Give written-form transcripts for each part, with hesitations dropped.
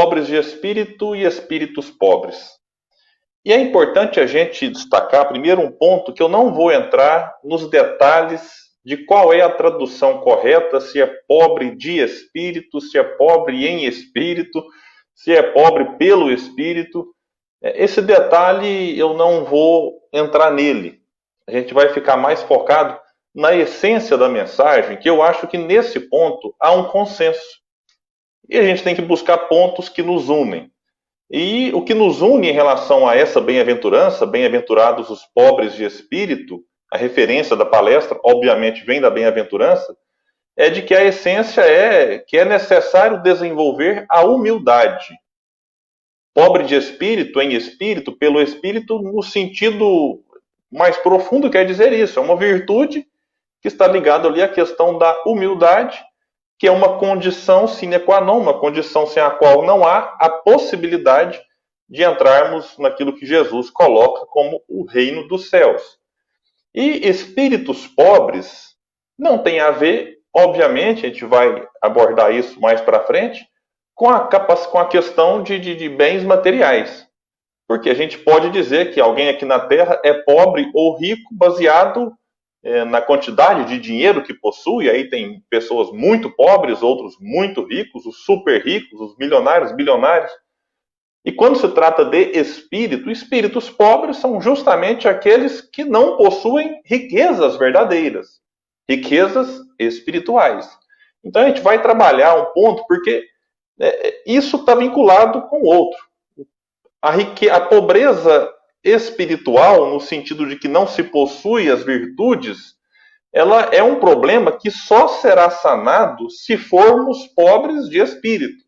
pobres de espírito e espíritos pobres. E é importante a gente destacar, primeiro, um ponto que eu não vou entrar nos detalhes de qual é a tradução correta, se é pobre de espírito, se é pobre em espírito, se é pobre pelo espírito. Esse detalhe eu não vou entrar nele. A gente vai ficar mais focado na essência da mensagem, que eu acho que nesse ponto há um consenso. E a gente tem que buscar pontos que nos unem. E o que nos une em relação a essa bem-aventurança, bem-aventurados os pobres de espírito, a referência da palestra, obviamente, vem da bem-aventurança, é de que a essência é que é necessário desenvolver a humildade. Pobre de espírito, em espírito, pelo espírito, no sentido mais profundo, quer dizer isso. É uma virtude que está ligada ali à questão da humildade, que é uma condição sine qua non, uma condição sem a qual não há a possibilidade de entrarmos naquilo que Jesus coloca como o reino dos céus. E espíritos pobres não tem a ver, obviamente, a gente vai abordar isso mais para frente, com a questão de bens materiais. Porque a gente pode dizer que alguém aqui na Terra é pobre ou rico baseado na quantidade de dinheiro que possui. Aí tem pessoas muito pobres, outros muito ricos, os super ricos, os milionários, bilionários. E quando se trata de espírito, espíritos pobres são justamente aqueles que não possuem riquezas verdadeiras, riquezas espirituais. Então a gente vai trabalhar um ponto, porque isso está vinculado com o outro. A pobreza espiritual, no sentido de que não se possui as virtudes, ela é um problema que só será sanado se formos pobres de espírito.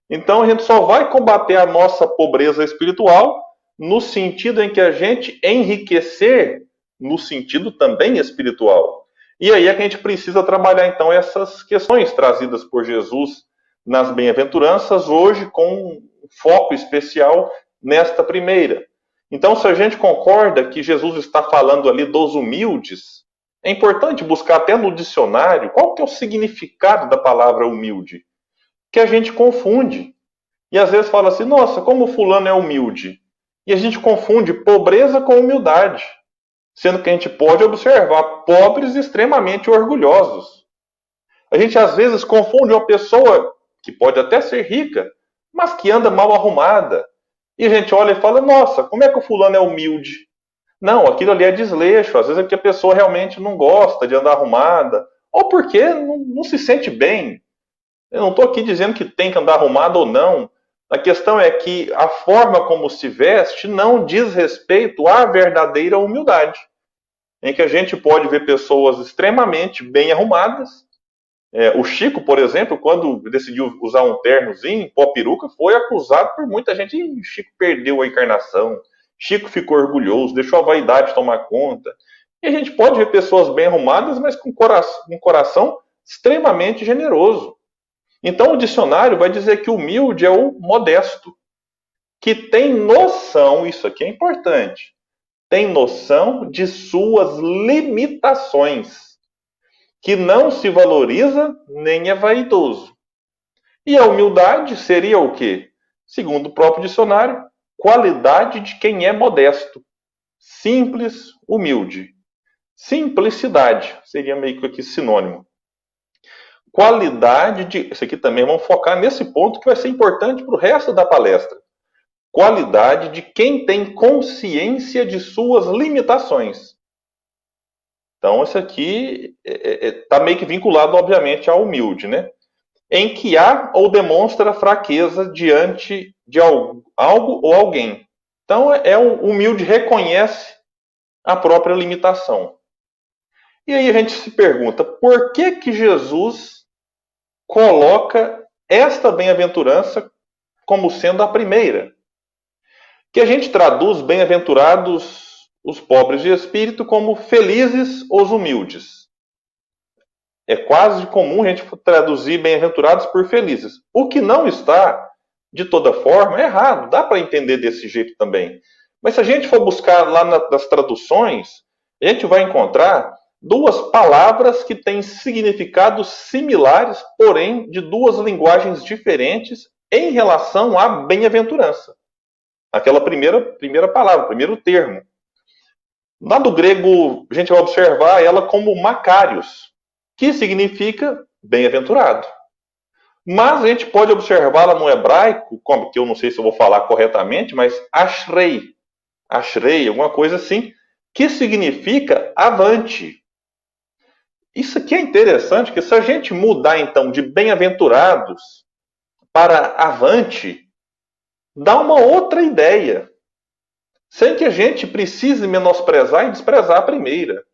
Então a gente só vai combater a nossa pobreza espiritual no sentido em que a gente enriquecer no sentido também espiritual. E aí é que a gente precisa trabalhar então essas questões trazidas por Jesus nas bem-aventuranças, hoje com um foco especial nesta primeira. Então, se a gente concorda que Jesus está falando ali dos humildes, é importante buscar até no dicionário qual que é o significado da palavra humilde, que a gente confunde. E às vezes fala assim, nossa, como fulano é humilde. E a gente confunde pobreza com humildade, sendo que a gente pode observar pobres extremamente orgulhosos. A gente às vezes confunde uma pessoa que pode até ser rica, mas que anda mal arrumada. E a gente olha e fala, nossa, como é que o fulano é humilde? Não, aquilo ali é desleixo. Às vezes é porque a pessoa realmente não gosta de andar arrumada, ou porque não se sente bem. Eu não estou aqui dizendo que tem que andar arrumado ou não. A questão é que a forma como se veste não diz respeito à verdadeira humildade. Em que a gente pode ver pessoas extremamente bem arrumadas. O Chico, por exemplo, quando decidiu usar um ternozinho, pó peruca, foi acusado por muita gente. Ih, Chico perdeu a encarnação. Chico ficou orgulhoso, deixou a vaidade tomar conta. E a gente pode ver pessoas bem arrumadas, mas com um coração extremamente generoso. Então o dicionário vai dizer que humilde é o modesto, que tem noção, isso aqui é importante, tem noção de suas limitações, que não se valoriza nem é vaidoso. E a humildade seria o quê? Segundo o próprio dicionário, qualidade de quem é modesto, simples, humilde. Simplicidade seria meio que aqui sinônimo. Qualidade de... Isso aqui também vamos focar nesse ponto que vai ser importante para o resto da palestra. Qualidade de quem tem consciência de suas limitações. Então, isso aqui está meio que vinculado, obviamente, ao humilde, né? Em que há ou demonstra fraqueza diante de algo ou alguém. Então, o humilde reconhece a própria limitação. E aí a gente se pergunta, por que Jesus coloca esta bem-aventurança como sendo a primeira? Que a gente traduz bem-aventurados os pobres de espírito como felizes os humildes. É quase comum a gente traduzir bem-aventurados por felizes. O que não está, de toda forma, é errado. Dá para entender desse jeito também. Mas se a gente for buscar lá nas traduções, a gente vai encontrar duas palavras que têm significados similares, porém de duas linguagens diferentes em relação à bem-aventurança. Aquela primeira palavra, primeiro termo. Lá do grego, a gente vai observar ela como Macarios, que significa bem-aventurado. Mas a gente pode observá-la no hebraico, como que eu não sei se eu vou falar corretamente, mas Ashrei, alguma coisa assim, que significa avante. Isso aqui é interessante, que se a gente mudar então de bem-aventurados para avante, dá uma outra ideia, sem que a gente precise menosprezar e desprezar a primeira.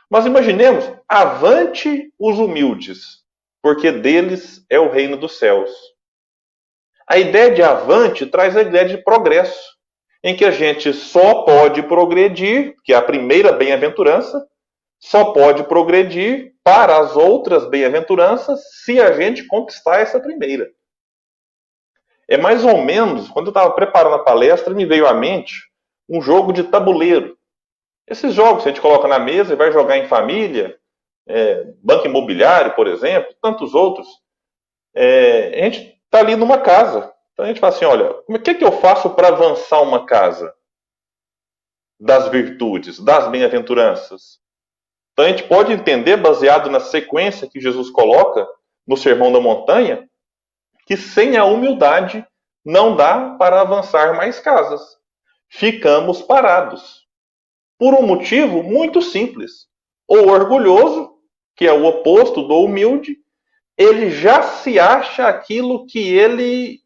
Mas imaginemos, avante os humildes, porque deles é o reino dos céus. A ideia de avante traz a ideia de progresso, em que a gente só pode progredir, que é a primeira bem-aventurança, só pode progredir para as outras bem-aventuranças se a gente conquistar essa primeira. É mais ou menos, quando eu estava preparando a palestra, me veio à mente um jogo de tabuleiro. Esses jogos que a gente coloca na mesa e vai jogar em família, banco imobiliário, por exemplo, tantos outros. A gente está ali numa casa. Então a gente fala assim, olha, o que eu faço para avançar uma casa? Das virtudes, das bem-aventuranças. Então a gente pode entender, baseado na sequência que Jesus coloca no Sermão da Montanha, que sem a humildade não dá para avançar mais casas. Ficamos parados. Por um motivo muito simples. O orgulhoso, que é o oposto do humilde, ele já se acha aquilo que ele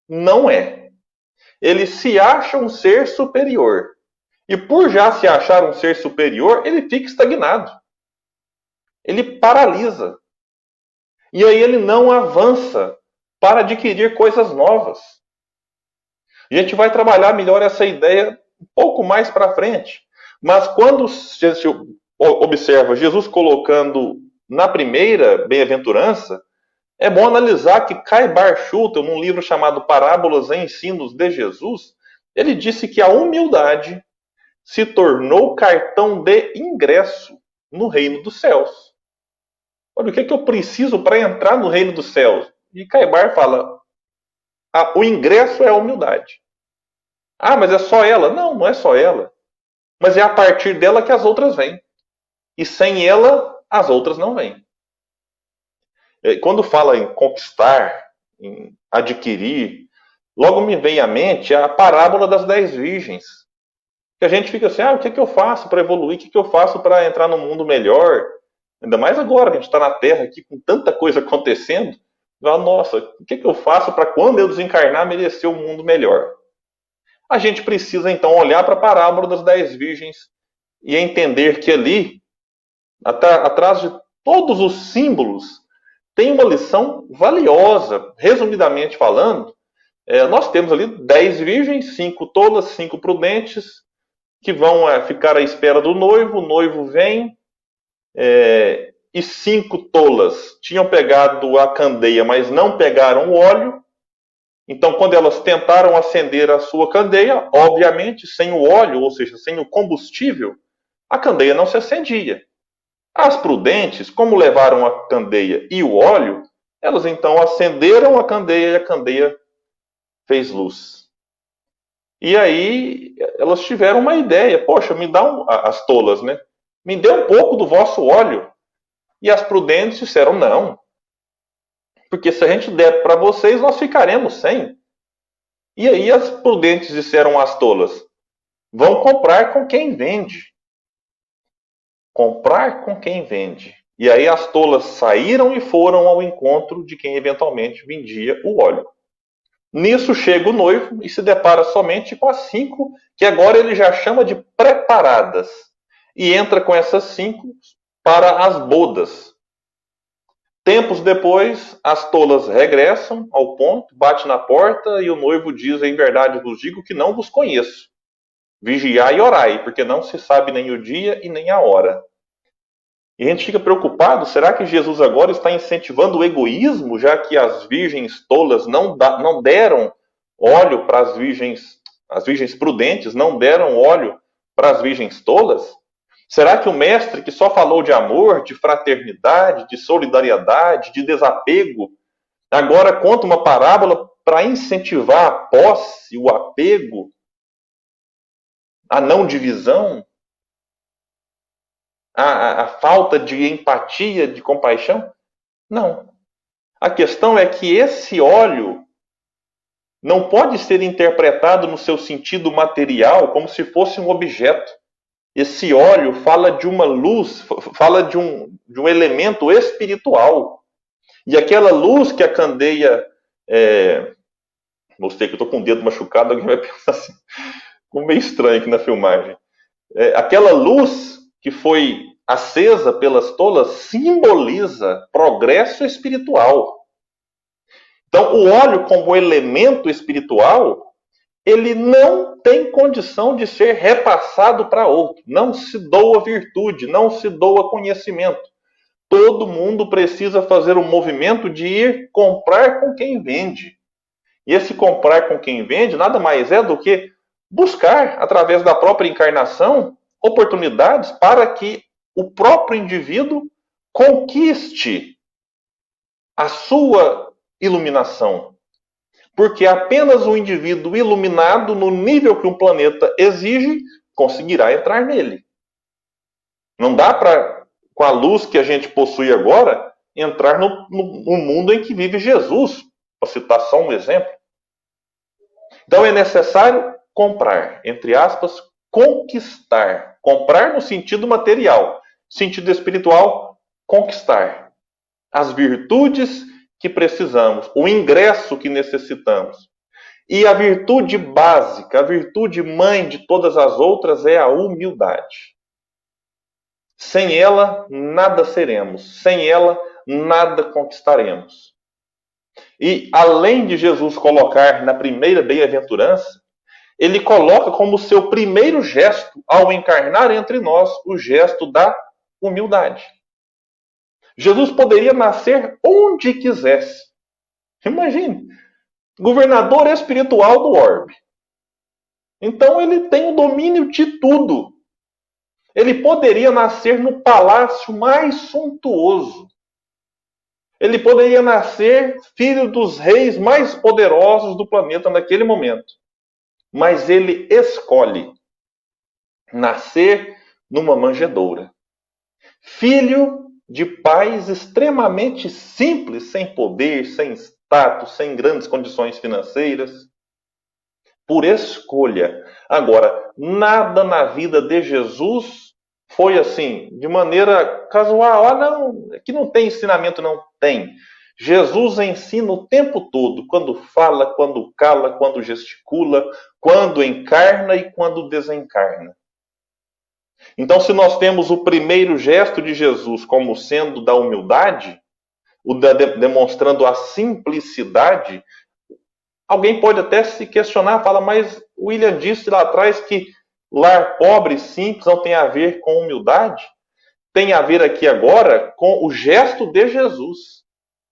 não é. Ele se acha um ser superior. E por já se achar um ser superior, ele fica estagnado. Ele paralisa. E aí ele não avança para adquirir coisas novas. A gente vai trabalhar melhor essa ideia um pouco mais para frente. Mas quando você observa Jesus colocando na primeira bem-aventurança, é bom analisar que Kai Bar Schutel, num livro chamado Parábolas e Ensinos de Jesus, ele disse que a humildade se tornou cartão de ingresso no reino dos céus. Olha, o que eu preciso para entrar no reino dos céus? E Kai Bar fala, o ingresso é a humildade. Ah, mas é só ela? Não, não é só ela. Mas é a partir dela que as outras vêm. E sem ela, as outras não vêm. Quando fala em conquistar, em adquirir, logo me vem à mente a parábola das 10 virgens. Que a gente fica assim, o que eu faço para evoluir? O que eu faço para entrar num mundo melhor? Ainda mais agora, que a gente está na Terra aqui com tanta coisa acontecendo. Nossa, o que eu faço para quando eu desencarnar merecer um mundo melhor? A gente precisa então olhar para a parábola das 10 virgens e entender que ali, atrás de todos os símbolos, tem uma lição valiosa. Resumidamente falando, nós temos ali 10 virgens, 5 tolas, 5 prudentes, que vão ficar à espera do noivo. O noivo vem, e 5 tolas tinham pegado a candeia, mas não pegaram o óleo. Então, quando elas tentaram acender a sua candeia, obviamente, sem o óleo, ou seja, sem o combustível, a candeia não se acendia. As prudentes, como levaram a candeia e o óleo, elas então acenderam a candeia e a candeia fez luz. E aí elas tiveram uma ideia, poxa, me dá as tolas, né? Me dê um pouco do vosso óleo. E as prudentes disseram, não. Porque se a gente der para vocês, nós ficaremos sem. E aí as prudentes disseram às tolas, vão comprar com quem vende. Comprar com quem vende. E aí as tolas saíram e foram ao encontro de quem eventualmente vendia o óleo. Nisso chega o noivo e se depara somente com as 5, que agora ele já chama de preparadas. E entra com essas 5 para as bodas. Tempos depois, as tolas regressam ao ponto, bate na porta e o noivo diz, em verdade vos digo que não vos conheço. Vigiai e orai, porque não se sabe nem o dia e nem a hora. E a gente fica preocupado, será que Jesus agora está incentivando o egoísmo, já que as virgens tolas não deram óleo para as virgens prudentes não deram óleo para as virgens tolas? Será que o mestre, que só falou de amor, de fraternidade, de solidariedade, de desapego, agora conta uma parábola para incentivar a posse, o apego, a não divisão, a falta de empatia, de compaixão? Não. A questão é que esse óleo não pode ser interpretado no seu sentido material como se fosse um objeto. Esse óleo fala de uma luz, fala de um elemento espiritual. E aquela luz que a candeia... Mostrei que eu estou com o dedo machucado, alguém vai pensar assim, ficou meio estranho aqui na filmagem. Aquela luz que foi acesa pelas tolas simboliza progresso espiritual. Então, o óleo como elemento espiritual, ele não tem condição de ser repassado para outro. Não se doa virtude, não se doa conhecimento. Todo mundo precisa fazer um movimento de ir comprar com quem vende. E esse comprar com quem vende nada mais é do que buscar, através da própria encarnação, oportunidades para que o próprio indivíduo conquiste a sua iluminação. Porque apenas um indivíduo iluminado no nível que um planeta exige conseguirá entrar nele. Não dá para, com a luz que a gente possui agora, entrar no mundo em que vive Jesus, para citar só um exemplo. Então é necessário comprar, entre aspas, conquistar. Comprar no sentido material, sentido espiritual, conquistar as virtudes que precisamos, o ingresso que necessitamos. E a virtude básica, a virtude mãe de todas as outras é a humildade. Sem ela, nada seremos. Sem ela, nada conquistaremos. E além de Jesus colocar na primeira bem-aventurança, ele coloca como seu primeiro gesto, ao encarnar entre nós, o gesto da humildade. Jesus poderia nascer onde quisesse. Imagine, governador espiritual do orbe. Então ele tem o domínio de tudo. Ele poderia nascer no palácio mais suntuoso. Ele poderia nascer filho dos reis mais poderosos do planeta naquele momento. Mas ele escolhe nascer numa manjedoura. Filho de pais extremamente simples, sem poder, sem status, sem grandes condições financeiras. Por escolha. Agora, nada na vida de Jesus foi assim, de maneira casual. Ah, não, aqui não tem ensinamento, não tem. Jesus ensina o tempo todo, quando fala, quando cala, quando gesticula, quando encarna e quando desencarna. Então, se nós temos o primeiro gesto de Jesus como sendo da humildade, demonstrando a simplicidade, alguém pode até se questionar, fala, mas William disse lá atrás que lar pobre e simples não tem a ver com humildade. Tem a ver aqui agora com o gesto de Jesus.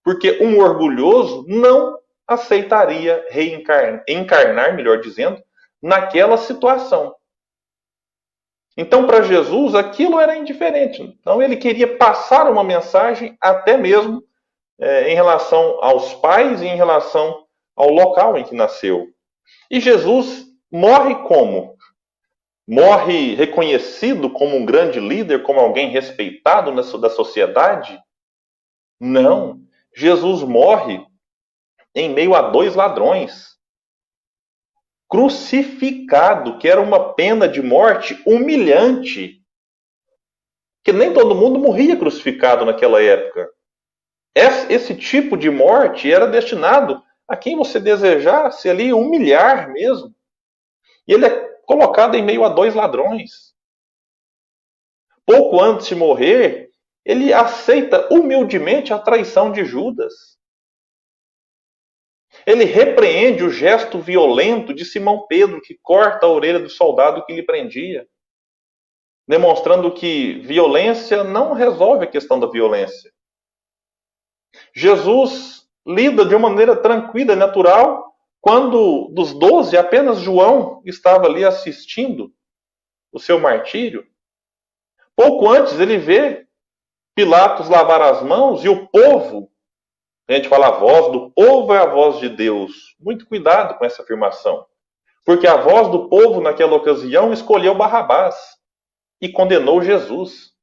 Porque um orgulhoso não aceitaria encarnar, melhor dizendo, naquela situação. Então, para Jesus, aquilo era indiferente. Então, ele queria passar uma mensagem até mesmo em relação aos pais e em relação ao local em que nasceu. E Jesus morre como? Morre reconhecido como um grande líder, como alguém respeitado da sociedade? Não. Jesus morre em meio a 2 ladrões. Crucificado, que era uma pena de morte humilhante. Que nem todo mundo morria crucificado naquela época. Esse tipo de morte era destinado a quem você desejasse ali humilhar mesmo. E ele é colocado em meio a 2 ladrões. Pouco antes de morrer, ele aceita humildemente a traição de Judas. Ele repreende o gesto violento de Simão Pedro, que corta a orelha do soldado que lhe prendia, demonstrando que violência não resolve a questão da violência. Jesus lida de uma maneira tranquila e natural quando dos 12, apenas João estava ali assistindo o seu martírio. Pouco antes ele vê Pilatos lavar as mãos e o povo A gente fala a voz do povo é a voz de Deus. Muito cuidado com essa afirmação. Porque a voz do povo naquela ocasião escolheu Barrabás e condenou Jesus.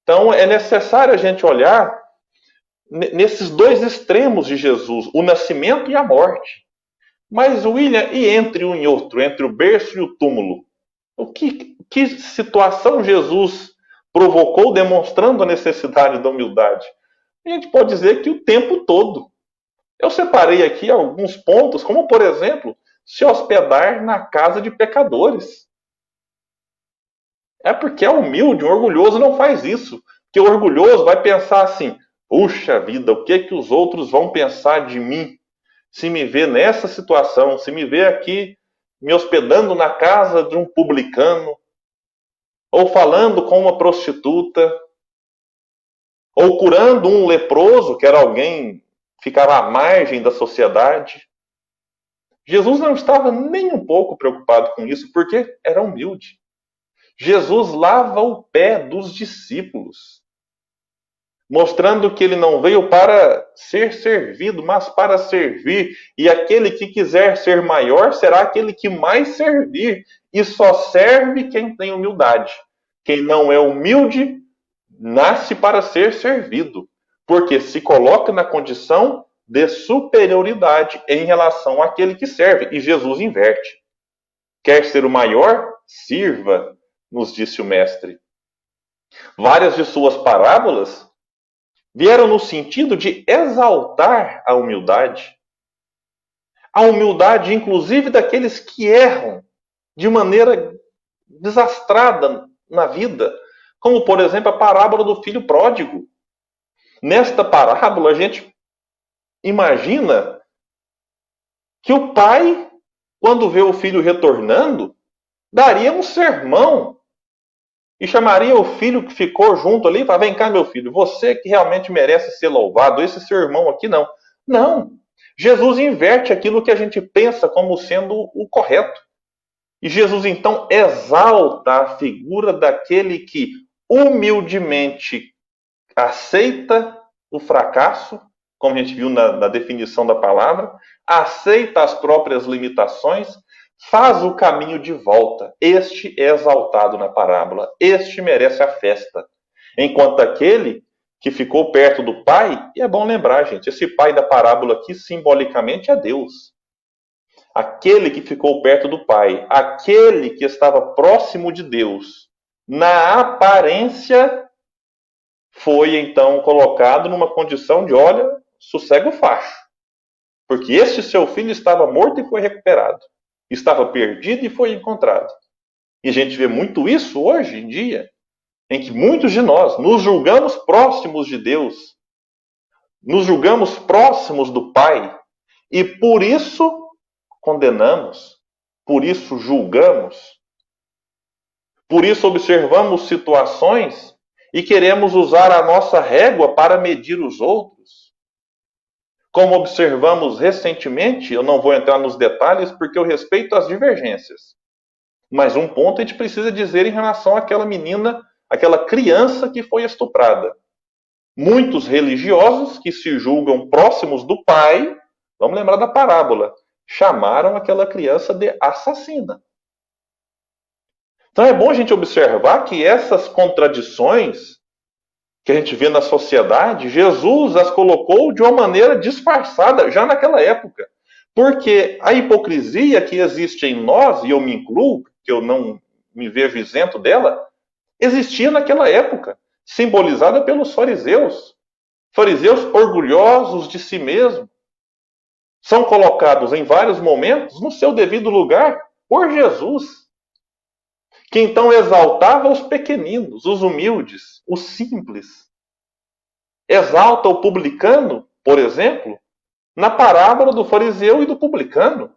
Então é necessário a gente olhar nesses dois extremos de Jesus, o nascimento e a morte. Mas, William, e entre um e outro, entre o berço e o túmulo? Que situação Jesus provocou demonstrando a necessidade da humildade? A gente pode dizer que o tempo todo. Eu separei aqui alguns pontos, como, por exemplo, se hospedar na casa de pecadores. É porque é humilde, o orgulhoso não faz isso. Porque o orgulhoso vai pensar assim: puxa vida, o que que os outros vão pensar de mim se me ver nessa situação, se me ver aqui me hospedando na casa de um publicano, ou falando com uma prostituta, ou curando um leproso, que era alguém que ficava à margem da sociedade. Jesus não estava nem um pouco preocupado com isso, porque era humilde. Jesus lava o pé dos discípulos, mostrando que ele não veio para ser servido, mas para servir. E aquele que quiser ser maior será aquele que mais servir. E só serve quem tem humildade. Quem não é humilde, nasce para ser servido, porque se coloca na condição de superioridade em relação àquele que serve. E Jesus inverte. Quer ser o maior? Sirva, nos disse o mestre. Várias de suas parábolas vieram no sentido de exaltar a humildade. A humildade, inclusive, daqueles que erram de maneira desastrada na vida. Como, por exemplo, a parábola do filho pródigo. Nesta parábola, a gente imagina que o pai, quando vê o filho retornando, daria um sermão e chamaria o filho que ficou junto ali e falaria: vem cá, meu filho, você que realmente merece ser louvado, esse seu irmão aqui não. Não. Jesus inverte aquilo que a gente pensa como sendo o correto. E Jesus então exalta a figura daquele que humildemente aceita o fracasso, como a gente viu na definição da palavra, aceita as próprias limitações, faz o caminho de volta. Este é exaltado na parábola. Este merece a festa. Enquanto aquele que ficou perto do pai, e é bom lembrar, gente, esse pai da parábola aqui simbolicamente é Deus. Aquele que ficou perto do pai, aquele que estava próximo de Deus, na aparência, foi então colocado numa condição de: olha, sossega o facho. Porque este seu filho estava morto e foi recuperado. Estava perdido e foi encontrado. E a gente vê muito isso hoje em dia, em que muitos de nós nos julgamos próximos de Deus, nos julgamos próximos do Pai, e por isso condenamos, por isso julgamos, por isso observamos situações e queremos usar a nossa régua para medir os outros. Como observamos recentemente, eu não vou entrar nos detalhes porque eu respeito as divergências. Mas um ponto a gente precisa dizer em relação àquela menina, aquela criança que foi estuprada. Muitos religiosos que se julgam próximos do pai, vamos lembrar da parábola, chamaram aquela criança de assassina. Então é bom a gente observar que essas contradições que a gente vê na sociedade, Jesus as colocou de uma maneira disfarçada já naquela época. Porque a hipocrisia que existe em nós, e eu me incluo, que eu não me vejo isento dela, existia naquela época, simbolizada pelos fariseus. Fariseus orgulhosos de si mesmos, são colocados em vários momentos no seu devido lugar por Jesus, que então exaltava os pequeninos, os humildes, os simples. Exalta o publicano, por exemplo, na parábola do fariseu e do publicano,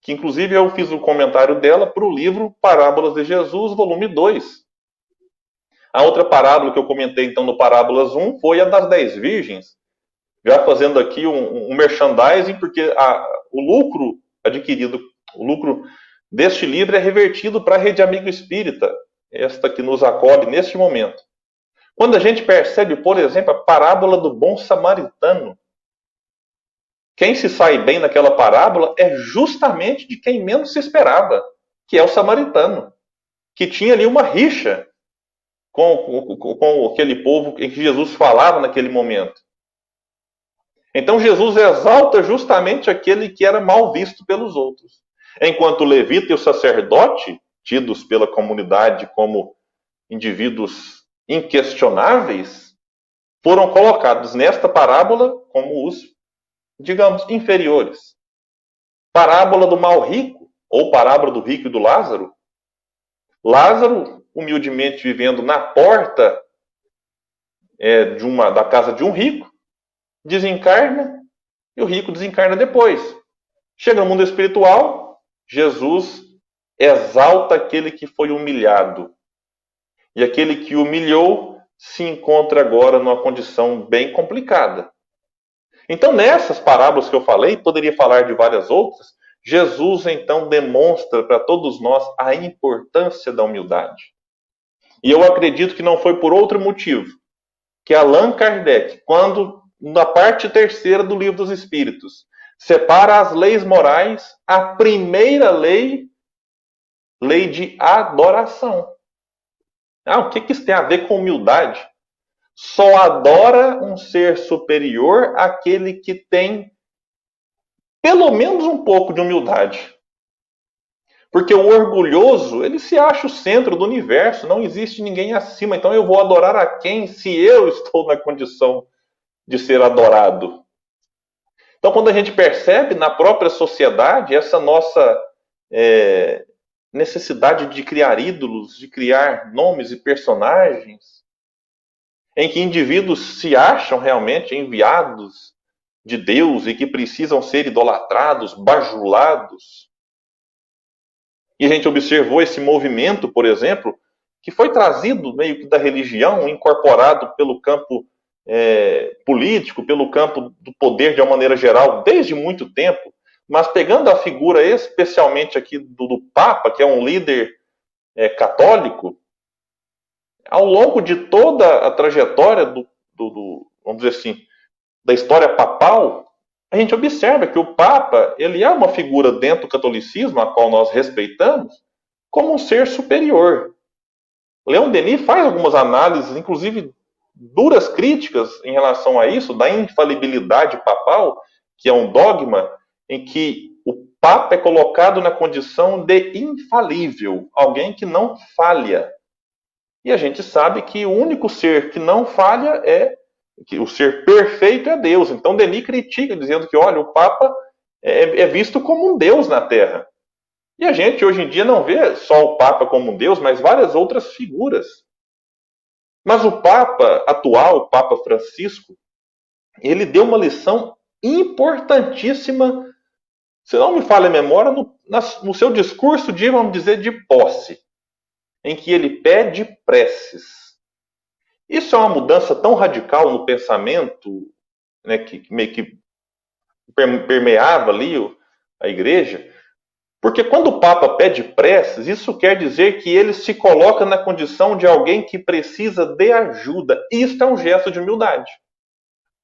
que inclusive eu fiz o comentário dela para o livro Parábolas de Jesus, volume 2. A outra parábola que eu comentei então no Parábolas 1 foi a das 10 virgens, já fazendo aqui um merchandising, porque o lucro adquirido, o lucro deste livro é revertido para a Rede Amigo Espírita, esta que nos acolhe neste momento. Quando a gente percebe, por exemplo, a parábola do bom samaritano, quem se sai bem naquela parábola é justamente de quem menos se esperava, que é o samaritano, que tinha ali uma rixa com aquele povo em que Jesus falava naquele momento. Então Jesus exalta justamente aquele que era mal visto pelos outros. Enquanto o levita e o sacerdote, tidos pela comunidade como indivíduos inquestionáveis, foram colocados nesta parábola como os, digamos, inferiores. Parábola do mal rico, ou parábola do rico e do Lázaro. Lázaro, humildemente vivendo na porta da casa de um rico, desencarna e o rico desencarna depois. Chega no mundo espiritual, Jesus exalta aquele que foi humilhado. E aquele que humilhou se encontra agora numa condição bem complicada. Então, nessas parábolas que eu falei, poderia falar de várias outras, Jesus então demonstra para todos nós a importância da humildade. E eu acredito que não foi por outro motivo que Allan Kardec, quando na parte terceira do Livro dos Espíritos, separa as leis morais, a primeira lei, lei de adoração. O que isso tem a ver com humildade? Só adora um ser superior aquele que tem pelo menos um pouco de humildade. Porque o orgulhoso, ele se acha o centro do universo, não existe ninguém acima. Então eu vou adorar a quem se eu estou na condição de ser adorado? Então, quando a gente percebe na própria sociedade essa nossa necessidade de criar ídolos, de criar nomes e personagens, em que indivíduos se acham realmente enviados de Deus e que precisam ser idolatrados, bajulados. E a gente observou esse movimento, por exemplo, que foi trazido meio que da religião, incorporado pelo campo político, pelo campo do poder de uma maneira geral, desde muito tempo, mas pegando a figura especialmente aqui do Papa, que é um líder católico, ao longo de toda a trajetória vamos dizer assim, da história papal, a gente observa que o Papa, ele é uma figura dentro do catolicismo, a qual nós respeitamos, como um ser superior. Leon Denis faz algumas análises, inclusive duras críticas em relação a isso, da infalibilidade papal, que é um dogma em que o Papa é colocado na condição de infalível, alguém que não falha. E a gente sabe que o único ser que não falha que o ser perfeito é Deus. Então Denis critica, dizendo que, olha, o Papa é visto como um Deus na Terra. E a gente hoje em dia não vê só o Papa como um Deus, mas várias outras figuras. Mas o Papa atual, o Papa Francisco, ele deu uma lição importantíssima, se não me falha a memória, no seu discurso de, vamos dizer, de posse, em que ele pede preces. Isso é uma mudança tão radical no pensamento, né, que meio que permeava ali a igreja, porque quando o Papa pede preces, isso quer dizer que ele se coloca na condição de alguém que precisa de ajuda. Isso é um gesto de humildade.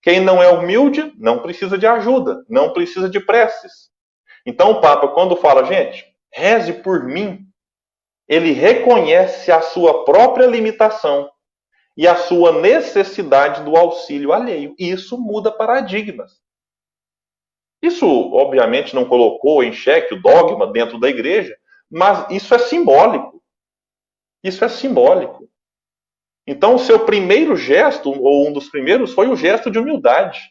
Quem não é humilde não precisa de ajuda, não precisa de preces. Então o Papa, quando fala, gente, reze por mim, ele reconhece a sua própria limitação e a sua necessidade do auxílio alheio. E isso muda paradigmas. Isso, obviamente, não colocou em xeque o dogma dentro da igreja, mas isso é simbólico. Isso é simbólico. Então, o seu primeiro gesto, ou um dos primeiros, foi o gesto de humildade.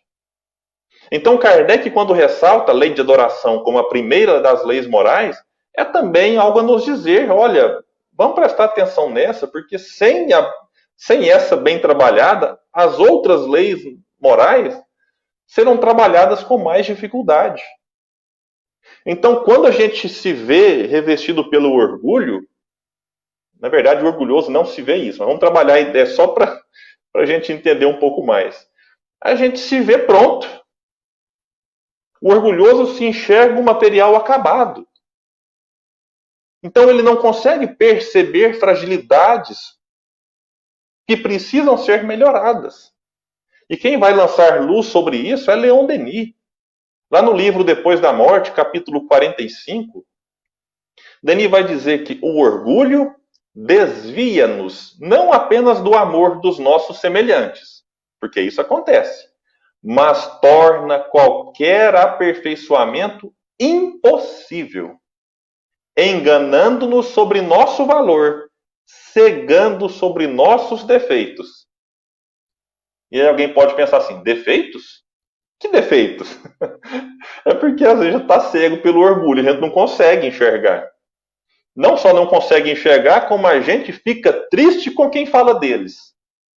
Então, Kardec, quando ressalta a lei de adoração como a primeira das leis morais, é também algo a nos dizer, olha, vamos prestar atenção nessa, porque sem essa bem trabalhada, as outras leis morais serão trabalhadas com mais dificuldade. Então, quando a gente se vê revestido pelo orgulho, na verdade, o orgulhoso não se vê isso, mas vamos trabalhar a ideia só para a gente entender um pouco mais. A gente se vê pronto. O orgulhoso se enxerga o material acabado. Então, ele não consegue perceber fragilidades que precisam ser melhoradas. E quem vai lançar luz sobre isso é Leon Denis. Lá no livro Depois da Morte, capítulo 45, Denis vai dizer que o orgulho desvia-nos não apenas do amor dos nossos semelhantes, porque isso acontece, mas torna qualquer aperfeiçoamento impossível, enganando-nos sobre nosso valor, cegando sobre nossos defeitos. E aí alguém pode pensar assim, defeitos? Que defeitos? É porque às vezes está cego pelo orgulho, a gente não consegue enxergar. Não só não consegue enxergar, como a gente fica triste com quem fala deles.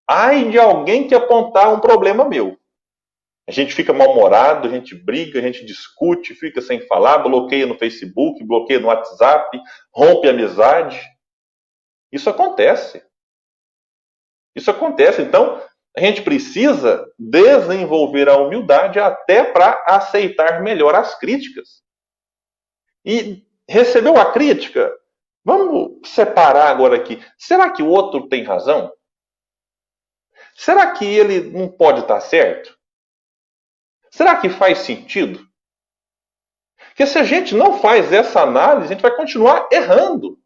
Ai de alguém que apontar um problema meu. A gente fica mal-humorado, a gente briga, a gente discute, fica sem falar, bloqueia no Facebook, bloqueia no WhatsApp, rompe a amizade. Isso acontece. Isso acontece. Então, a gente precisa desenvolver a humildade até para aceitar melhor as críticas. E recebeu a crítica? Vamos separar agora aqui. Será que o outro tem razão? Será que ele não pode estar certo? Será que faz sentido? Porque se a gente não faz essa análise, a gente vai continuar errando.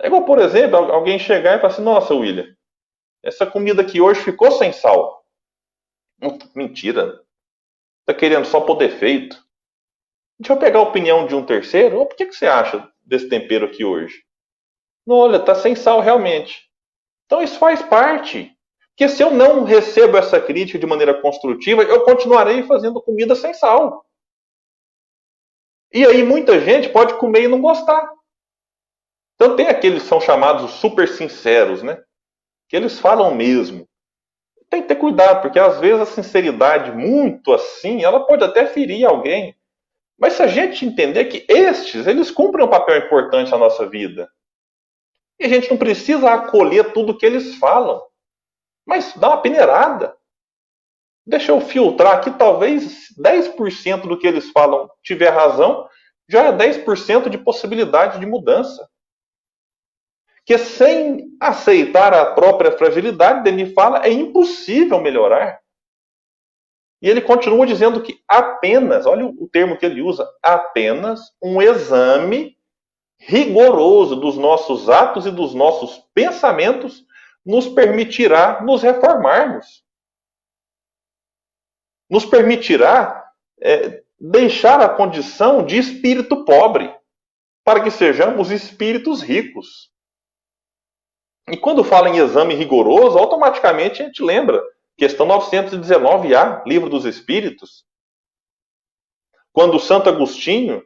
É igual, por exemplo, alguém chegar e falar assim, nossa, William, essa comida aqui hoje ficou sem sal. Mentira. Está querendo só pôr defeito. Deixa eu pegar a opinião de um terceiro. Por que você acha desse tempero aqui hoje? Não, olha, tá sem sal realmente. Então isso faz parte. Porque se eu não recebo essa crítica de maneira construtiva, eu continuarei fazendo comida sem sal. E aí muita gente pode comer e não gostar. Então tem aqueles que são chamados super sinceros, né? Que eles falam mesmo. Tem que ter cuidado, porque às vezes a sinceridade muito assim, ela pode até ferir alguém. Mas se a gente entender que eles cumprem um papel importante na nossa vida. E a gente não precisa acolher tudo que eles falam. Mas dá uma peneirada. Deixa eu filtrar aqui, talvez 10% do que eles falam tiver razão, já é 10% de possibilidade de mudança. Que sem aceitar a própria fragilidade, Denis fala, é impossível melhorar. E ele continua dizendo que apenas, olha o termo que ele usa, apenas um exame rigoroso dos nossos atos e dos nossos pensamentos nos permitirá nos reformarmos. Nos permitirá deixar a condição de espírito pobre, para que sejamos espíritos ricos. E quando fala em exame rigoroso, automaticamente a gente lembra, questão 919A, Livro dos Espíritos, quando Santo Agostinho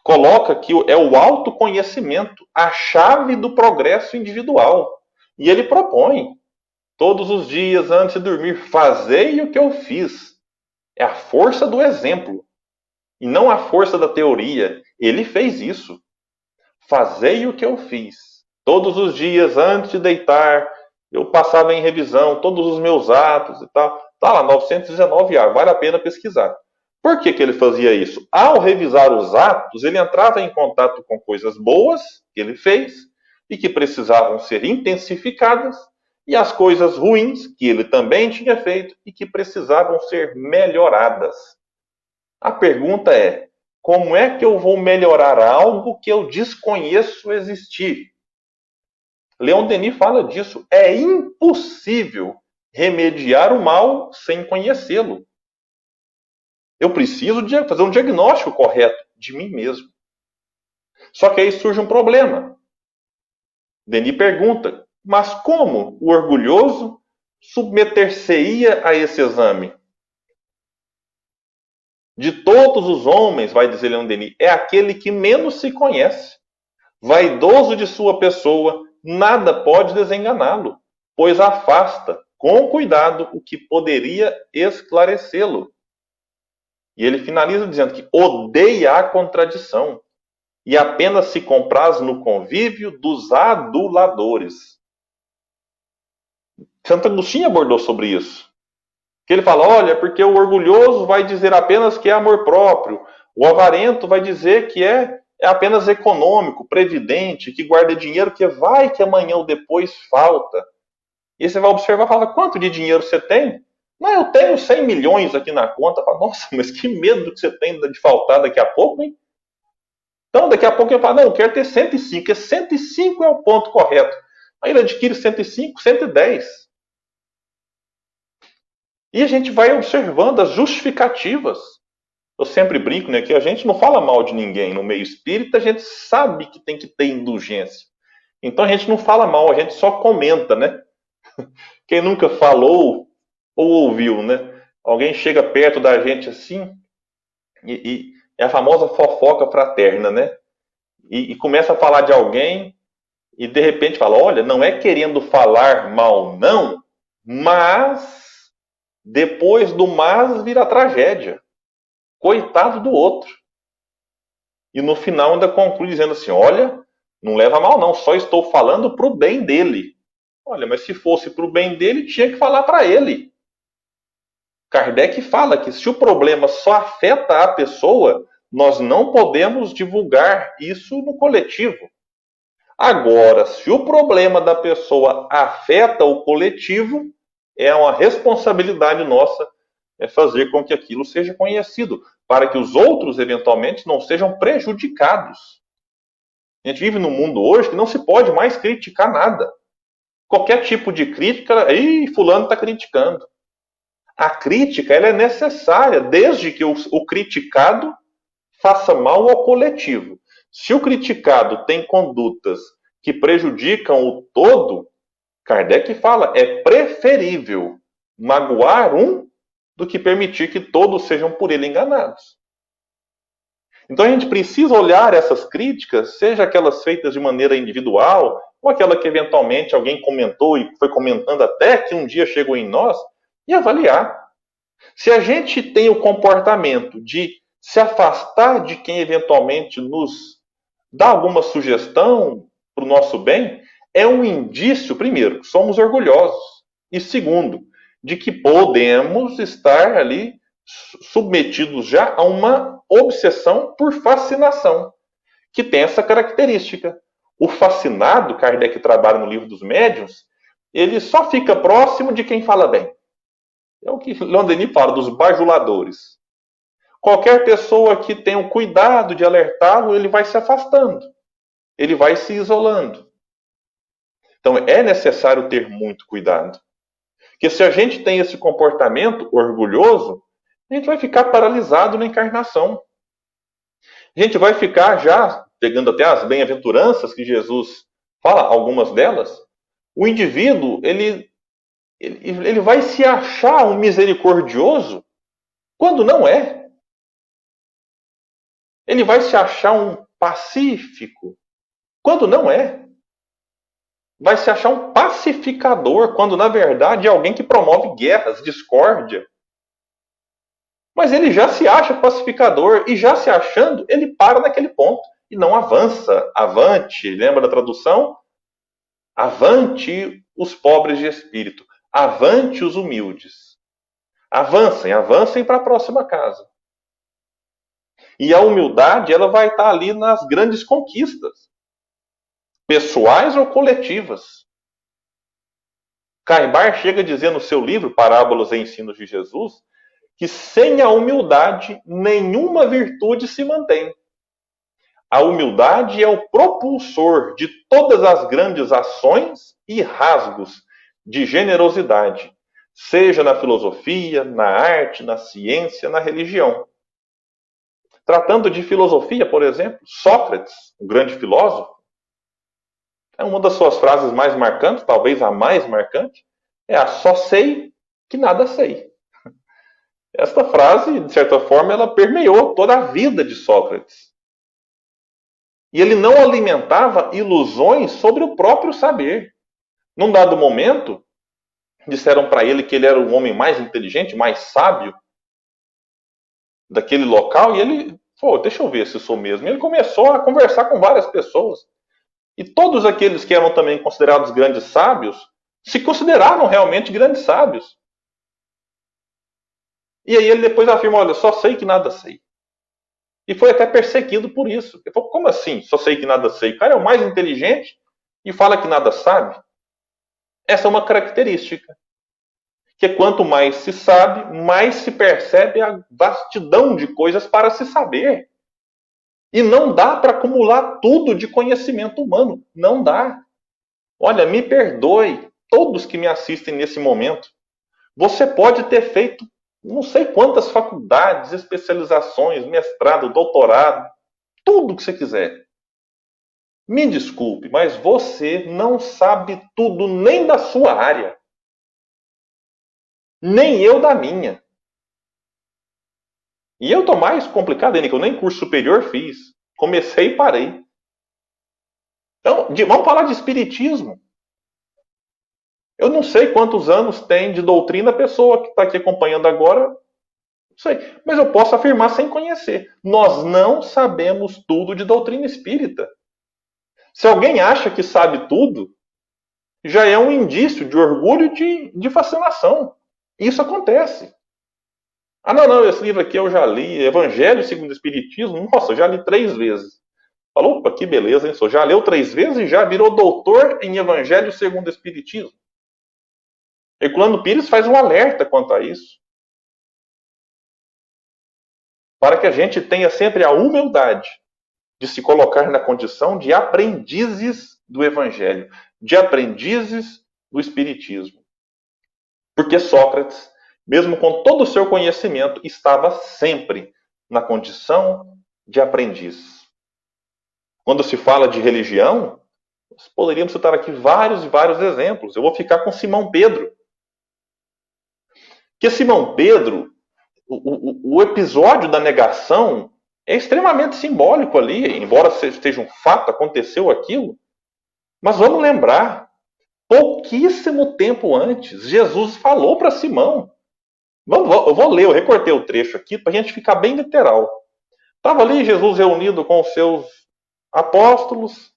coloca que é o autoconhecimento, a chave do progresso individual. E ele propõe, todos os dias antes de dormir, fazei o que eu fiz. É a força do exemplo, e não a força da teoria. Ele fez isso. Fazei o que eu fiz. Todos os dias antes de deitar, eu passava em revisão todos os meus atos e tal. Está lá, 919A, vale a pena pesquisar. Por que ele fazia isso? Ao revisar os atos, ele entrava em contato com coisas boas que ele fez e que precisavam ser intensificadas, e as coisas ruins que ele também tinha feito e que precisavam ser melhoradas. A pergunta é, como é que eu vou melhorar algo que eu desconheço existir? Leon Denis fala disso. É impossível remediar o mal sem conhecê-lo. Eu preciso fazer um diagnóstico correto de mim mesmo. Só que aí surge um problema. Denis pergunta, mas como o orgulhoso submeter-se-ia a esse exame? De todos os homens, vai dizer Leon Denis, é aquele que menos se conhece. Vaidoso de sua pessoa, nada pode desenganá-lo, pois afasta, com cuidado, o que poderia esclarecê-lo. E ele finaliza dizendo que odeia a contradição e apenas se compraz no convívio dos aduladores. Santo Agostinho abordou sobre isso. Que ele fala, olha, porque o orgulhoso vai dizer apenas que é amor próprio, o avarento vai dizer que é é apenas econômico, previdente, que guarda dinheiro que vai que amanhã ou depois falta. E você vai observar e fala, quanto de dinheiro você tem? Não, eu tenho 100 milhões aqui na conta. Fala, nossa, mas que medo que você tem de faltar daqui a pouco, hein? Então, daqui a pouco eu falo, não, eu quero ter 105, porque 105 é o ponto correto. Aí ele adquire 105, 110. E a gente vai observando as justificativas. Eu sempre brinco, né, que a gente não fala mal de ninguém no meio espírita, a gente sabe que tem que ter indulgência. Então a gente não fala mal, a gente só comenta, né? Quem nunca falou ou ouviu, né? Alguém chega perto da gente assim, e é a famosa fofoca fraterna, né? E começa a falar de alguém, e de repente fala, olha, não é querendo falar mal, não, mas depois do mas vira tragédia. Coitado do outro. E no final ainda conclui dizendo assim, olha, não leva mal não, só estou falando para o bem dele. Olha, mas se fosse para o bem dele, tinha que falar para ele. Kardec fala que se o problema só afeta a pessoa, nós não podemos divulgar isso no coletivo. Agora, se o problema da pessoa afeta o coletivo, é uma responsabilidade nossa fazer com que aquilo seja conhecido, para que os outros, eventualmente, não sejam prejudicados. A gente vive num mundo hoje que não se pode mais criticar nada. Qualquer tipo de crítica, fulano está criticando. A crítica ela é necessária, desde que o criticado faça mal ao coletivo. Se o criticado tem condutas que prejudicam o todo, Kardec fala, é preferível magoar um do que permitir que todos sejam por ele enganados. Então a gente precisa olhar essas críticas, seja aquelas feitas de maneira individual, ou aquela que eventualmente alguém comentou e foi comentando até que um dia chegou em nós, e avaliar. Se a gente tem o comportamento de se afastar de quem eventualmente nos dá alguma sugestão para o nosso bem, é um indício, primeiro, que somos orgulhosos, e segundo, de que podemos estar ali submetidos já a uma obsessão por fascinação, que tem essa característica. O fascinado, Kardec trabalha no Livro dos Médiuns, ele só fica próximo de quem fala bem. É o que Leon Denis fala dos bajuladores. Qualquer pessoa que tenha o cuidado de alertá-lo, ele vai se afastando. Ele vai se isolando. Então é necessário ter muito cuidado. Porque se a gente tem esse comportamento orgulhoso, a gente vai ficar paralisado na encarnação. A gente vai ficar já, pegando até as bem-aventuranças que Jesus fala, algumas delas, o indivíduo, ele vai se achar um misericordioso quando não é. Ele vai se achar um pacífico quando não é. Vai se achar um pacificador quando na verdade é alguém que promove guerras, discórdia. Mas ele já se acha pacificador e já se achando, ele para naquele ponto e não avança. Avante, lembra da tradução? Avante os pobres de espírito, avante os humildes. Avancem, avancem para a próxima casa. E a humildade, ela vai estar ali nas grandes conquistas, pessoais ou coletivas. Caibar chega a dizer no seu livro, Parábolas e Ensinos de Jesus, que sem a humildade, nenhuma virtude se mantém. A humildade é o propulsor de todas as grandes ações e rasgos de generosidade, seja na filosofia, na arte, na ciência, na religião. Tratando de filosofia, por exemplo, Sócrates, o grande filósofo, uma das suas frases mais marcantes, talvez a mais marcante, é a só sei que nada sei. Esta frase, de certa forma, ela permeou toda a vida de Sócrates. E ele não alimentava ilusões sobre o próprio saber. Num dado momento, disseram para ele que ele era o homem mais inteligente, mais sábio daquele local, e ele, deixa eu ver se sou mesmo. E ele começou a conversar com várias pessoas. E todos aqueles que eram também considerados grandes sábios, se consideraram realmente grandes sábios. E aí ele depois afirma, olha, só sei que nada sei. E foi até perseguido por isso. Ele falou, como assim? Só sei que nada sei. O cara é o mais inteligente e fala que nada sabe. Essa é uma característica. Que quanto mais se sabe, mais se percebe a vastidão de coisas para se saber. E não dá para acumular tudo de conhecimento humano. Não dá. Olha, me perdoe, todos que me assistem nesse momento. Você pode ter feito não sei quantas faculdades, especializações, mestrado, doutorado, tudo que você quiser. Me desculpe, mas você não sabe tudo nem da sua área. Nem eu da minha. E eu tô mais complicado ainda, que eu nem curso superior fiz. Comecei e parei. Então, vamos falar de espiritismo. Eu não sei quantos anos tem de doutrina a pessoa que está aqui acompanhando agora. Não sei. Mas eu posso afirmar sem conhecer. Nós não sabemos tudo de doutrina espírita. Se alguém acha que sabe tudo, já é um indício de orgulho e de fascinação. Isso acontece. Ah, não, esse livro aqui eu já li, Evangelho segundo o Espiritismo. Nossa, eu já li 3 vezes. Falou, opa, que beleza, hein? Só já leu 3 vezes e já virou doutor em Evangelho segundo o Espiritismo. Herculano Pires faz um alerta quanto a isso. Para que a gente tenha sempre a humildade de se colocar na condição de aprendizes do Evangelho, de aprendizes do Espiritismo. Porque Sócrates, mesmo com todo o seu conhecimento, estava sempre na condição de aprendiz. Quando se fala de religião, nós poderíamos citar aqui vários e vários exemplos. Eu vou ficar com Simão Pedro. Que Simão Pedro, o episódio da negação é extremamente simbólico ali, embora seja um fato, aconteceu aquilo. Mas vamos lembrar, pouquíssimo tempo antes, Jesus falou para Simão. Eu vou ler, eu recortei o trecho aqui para a gente ficar bem literal. Estava ali Jesus reunido com os seus apóstolos,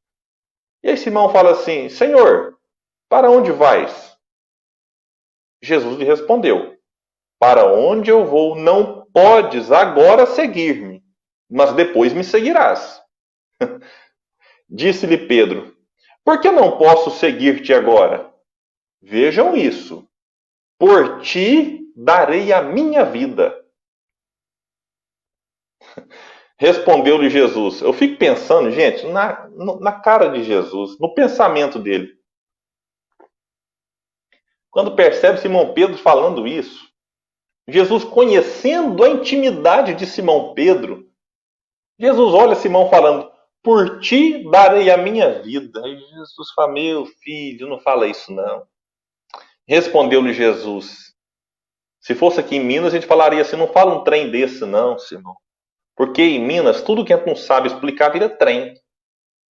e aí Simão fala assim: Senhor, para onde vais? Jesus lhe respondeu: para onde eu vou, não podes agora seguir-me, mas depois me seguirás. Disse-lhe Pedro: por que não posso seguir-te agora? Vejam isso. Por ti darei a minha vida. Respondeu-lhe Jesus. Eu fico pensando, gente, na cara de Jesus, no pensamento dele. Quando percebe Simão Pedro falando isso, Jesus conhecendo a intimidade de Simão Pedro, Jesus olha Simão falando: por ti darei a minha vida. E Jesus fala: meu filho, não fala isso não. Respondeu-lhe Jesus: se fosse aqui em Minas, a gente falaria assim: não fala um trem desse não, Simão. Porque em Minas, tudo que a gente não sabe explicar vira trem.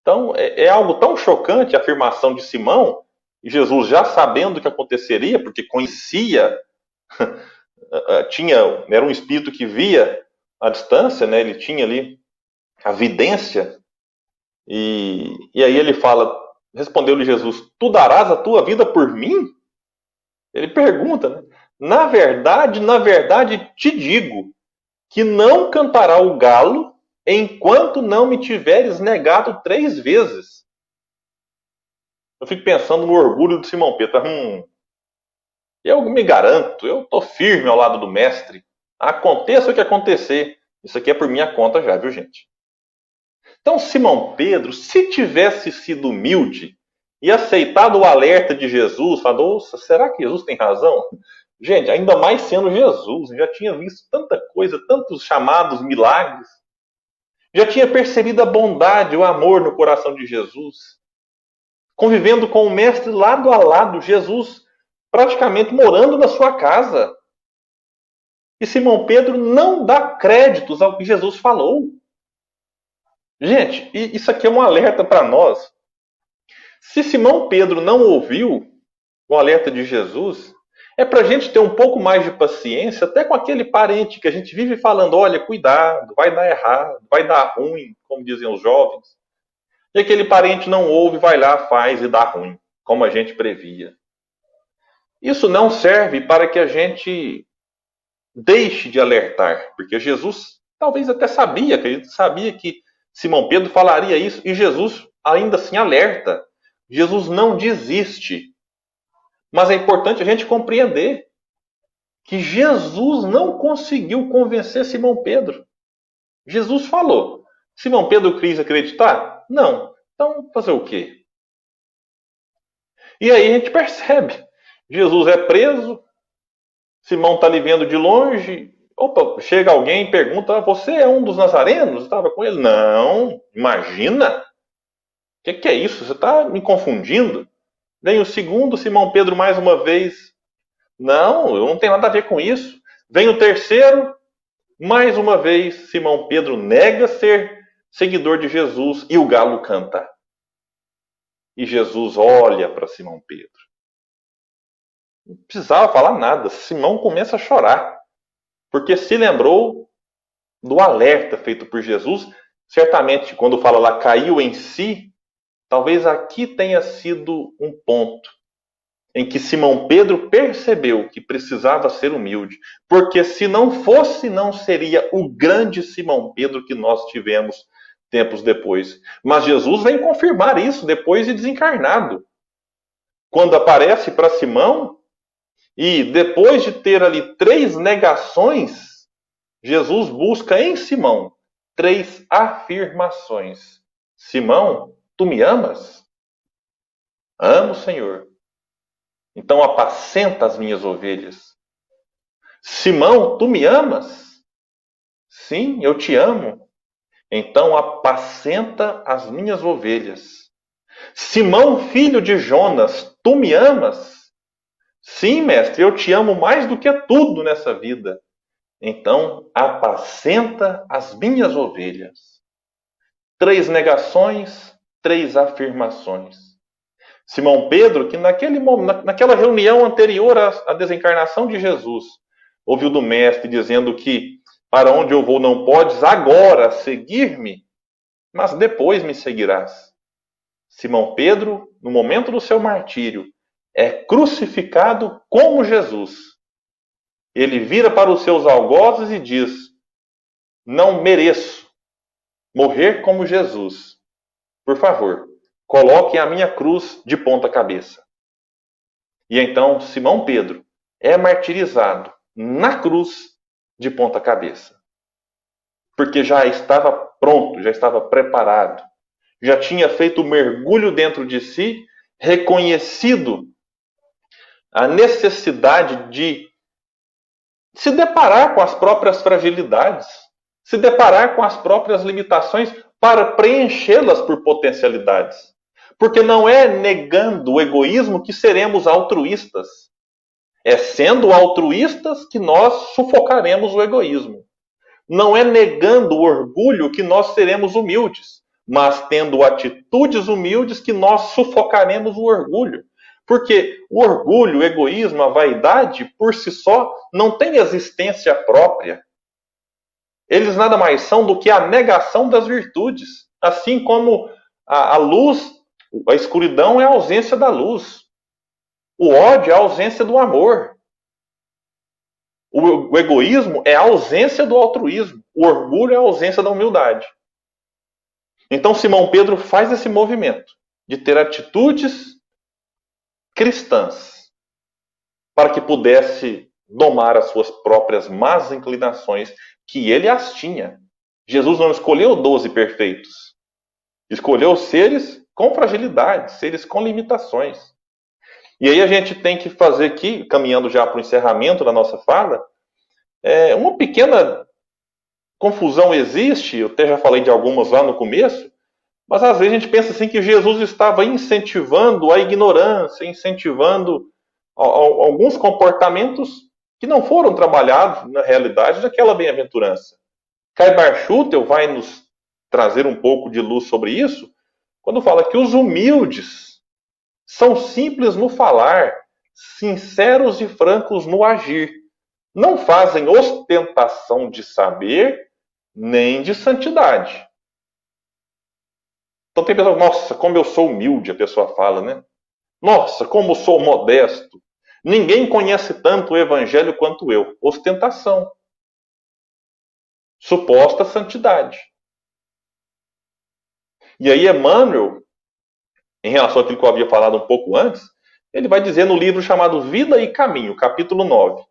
Então, é algo tão chocante a afirmação de Simão, e Jesus já sabendo o que aconteceria, porque conhecia, era um espírito que via à distância, né? Ele tinha ali a vidência, e aí ele fala, respondeu-lhe Jesus: tu darás a tua vida por mim? Ele pergunta, né? Na verdade, te digo que não cantará o galo enquanto não me tiveres negado 3 vezes. Eu fico pensando no orgulho de Simão Pedro. Eu me garanto, eu estou firme ao lado do mestre. Aconteça o que acontecer. Isso aqui é por minha conta já, viu, gente? Então, Simão Pedro, se tivesse sido humilde e aceitado o alerta de Jesus, falou: será que Jesus tem razão? Gente, ainda mais sendo Jesus, já tinha visto tanta coisa, tantos chamados milagres, já tinha percebido a bondade, o amor no coração de Jesus, convivendo com o mestre lado a lado, Jesus praticamente morando na sua casa. E Simão Pedro não dá créditos ao que Jesus falou. Gente, isso aqui é um alerta para nós. Se Simão Pedro não ouviu o alerta de Jesus, é para a gente ter um pouco mais de paciência, até com aquele parente que a gente vive falando: olha, cuidado, vai dar errado, vai dar ruim, como diziam os jovens. E aquele parente não ouve, vai lá, faz e dá ruim, como a gente previa. Isso não serve para que a gente deixe de alertar, porque Jesus talvez até sabia, acredito, sabia que Simão Pedro falaria isso, e Jesus ainda assim alerta. Jesus não desiste. Mas é importante a gente compreender que Jesus não conseguiu convencer Simão Pedro. Jesus falou. Simão Pedro quis acreditar? Não. Então, fazer o quê? E aí a gente percebe. Jesus é preso, Simão está ali vendo de longe. Opa, chega alguém e pergunta: você é um dos nazarenos? Estava com ele? Não, imagina. O que é isso? Você está me confundindo? Vem o segundo, Simão Pedro mais uma vez. Não, eu não tenho nada a ver com isso. Vem o terceiro, mais uma vez, Simão Pedro nega ser seguidor de Jesus e o galo canta. E Jesus olha para Simão Pedro. Não precisava falar nada. Simão começa a chorar, porque se lembrou do alerta feito por Jesus. Certamente, quando fala lá, caiu em si, talvez aqui tenha sido um ponto em que Simão Pedro percebeu que precisava ser humilde, porque se não fosse, não seria o grande Simão Pedro que nós tivemos tempos depois. Mas Jesus vem confirmar isso depois de desencarnado. Quando aparece para Simão, e depois de ter ali 3 negações, Jesus busca em Simão 3 afirmações. Simão, tu me amas? Amo, Senhor. Então apacenta as minhas ovelhas. Simão, tu me amas? Sim, eu te amo. Então apacenta as minhas ovelhas. Simão, filho de Jonas, tu me amas? Sim, mestre, eu te amo mais do que tudo nessa vida. Então apacenta as minhas ovelhas. 3 negações, 3 afirmações. Simão Pedro, que naquela reunião anterior à desencarnação de Jesus, ouviu do Mestre dizendo que para onde eu vou não podes agora seguir-me, mas depois me seguirás. Simão Pedro, no momento do seu martírio, é crucificado como Jesus. Ele vira para os seus algozes e diz: não mereço morrer como Jesus. Por favor, coloquem a minha cruz de ponta cabeça. E então Simão Pedro é martirizado na cruz de ponta cabeça. Porque já estava pronto, já estava preparado. Já tinha feito o mergulho dentro de si, reconhecido a necessidade de se deparar com as próprias fragilidades, se deparar com as próprias limitações para preenchê-las por potencialidades. Porque não é negando o egoísmo que seremos altruístas. É sendo altruístas que nós sufocaremos o egoísmo. Não é negando o orgulho que nós seremos humildes, mas tendo atitudes humildes que nós sufocaremos o orgulho. Porque o orgulho, o egoísmo, a vaidade, por si só, não tem existência própria. Eles nada mais são do que a negação das virtudes. Assim como a luz, a escuridão é a ausência da luz. O ódio é a ausência do amor. O egoísmo é a ausência do altruísmo. O orgulho é a ausência da humildade. Então Simão Pedro faz esse movimento de ter atitudes cristãs para que pudesse domar as suas próprias más inclinações, que ele as tinha. Jesus não escolheu 12 perfeitos. Escolheu seres com fragilidades, seres com limitações. E aí a gente tem que fazer aqui, caminhando já para o encerramento da nossa fala, uma pequena confusão existe, eu até já falei de algumas lá no começo, mas às vezes a gente pensa assim que Jesus estava incentivando a ignorância, incentivando alguns comportamentos que não foram trabalhados na realidade daquela bem-aventurança. Kai Bar-Schutel vai nos trazer um pouco de luz sobre isso, quando fala que os humildes são simples no falar, sinceros e francos no agir. Não fazem ostentação de saber, nem de santidade. Então tem pessoas, nossa, como eu sou humilde, a pessoa fala, né? Nossa, como sou modesto. Ninguém conhece tanto o evangelho quanto eu. Ostentação. suposta santidade. E aí Emmanuel, em relação àquilo que eu havia falado um pouco antes, ele vai dizer no livro chamado Vida e Caminho, capítulo 9,